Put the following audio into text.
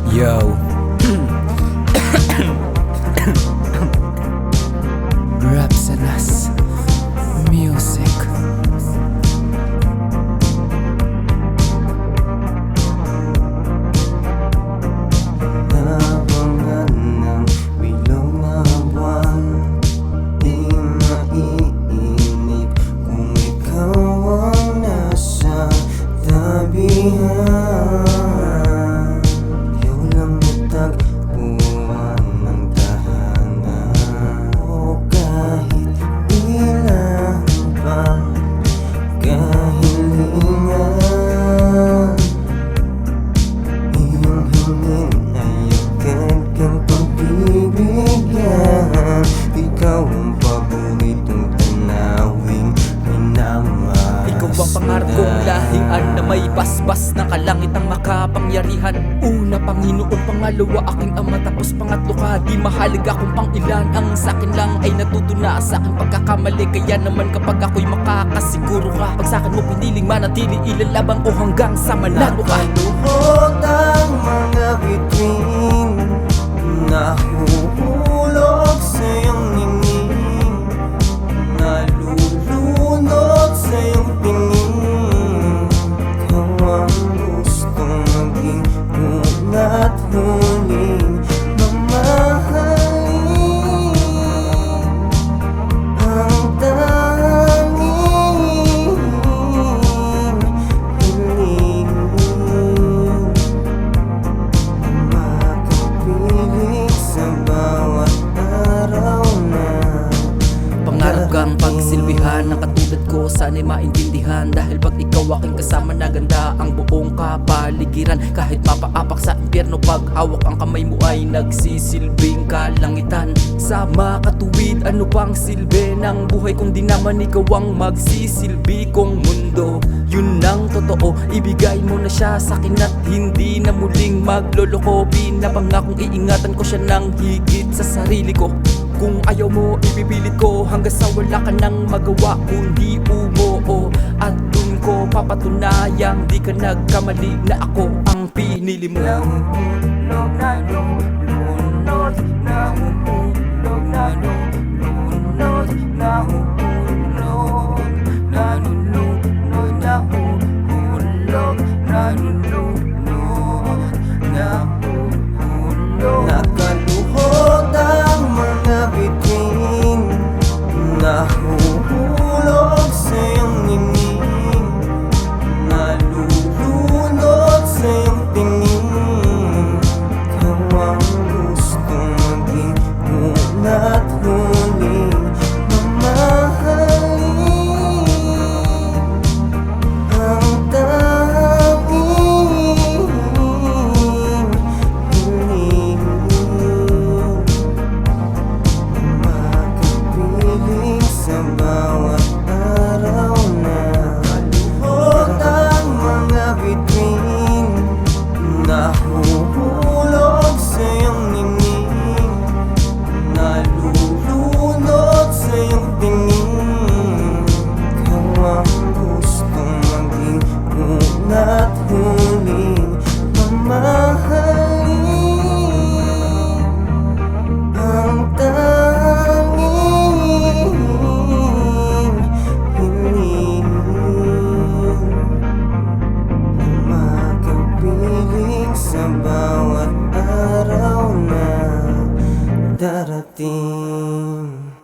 Yo. Rapsanas Music. Nabangan ng bilog na buwan, di maiinip kung ikaw ang nasa tabihan. Ikaw lang natagpuan ng tahanan, o kahit ilan pa kahilingan. Iyong hingin ay agad kang pagbibigyan. Ikaw ang paboritong tanawing minamahal. Ikaw ang pangarap kong lahian na may basbas ng kalangitang makapangyarihan. Una, Panginoon, pangalawa, aking ama, tapos pangatlo ka. Di mahalaga kung pang ilan, ang sakin lang ay natutuna sa aking pagkakamali. Kaya naman kapag ako'y makakasiguro ka, pag sakin mo piniling manatili, ilalaban ko hanggang sa manalo ka. Nakaluhod ang mga bituin, nahuhulog sa iyong ningning, nalulunod sa iyong tingin. Ikaw ang gustong maging una't huling mamahalin, ang tanging hiling. Makapiling sa bawat araw na Pangarap kang pagsilbihan ng katulad ko, sana'y maintindihan. Dahil pag ikaw aking kasama, naganda ang buong kapaligiran. Kahit mapaapak sa impyerno, pag hawak ang kamay mo ay nagsisilbing kalangitan. Sa makatuwid, ano pang silbi ng buhay kung di naman ikaw ang magsisilbi kong mundo? Yun ang totoo, ibigay mo na siya sa'kin at hindi na muling magloloko. Pinapangakong iingatan ko siya ng higit sa sarili ko. Kung ayaw mo, ipipilit ko hanggang sa wala ka nang magawa kundi umuo. At dun ko papatunayang di ka nagkamali, na ako ang pinili mo. nahuhulog na lulunod, nahuhulog na lulunod, nahuhulog, nalulunod, nahuhulog, nalulunod, nahuhulog. Nakaluhod ang mga bituin, nahuhulog sa iyong ningning, nalulunod sa iyong tingin. Ikaw ang gustong maging una't huling mamahalin, ang tanging hiling. Makapiling sa bawat araw na maluhod ang mga bituin, nahuhulog sa iyong ningning, nalulunod sa iyong tingin. Ikaw ang gustong maging una't huling mamahalin, ang tanging hiling. Makapiling sa bawat araw na darating.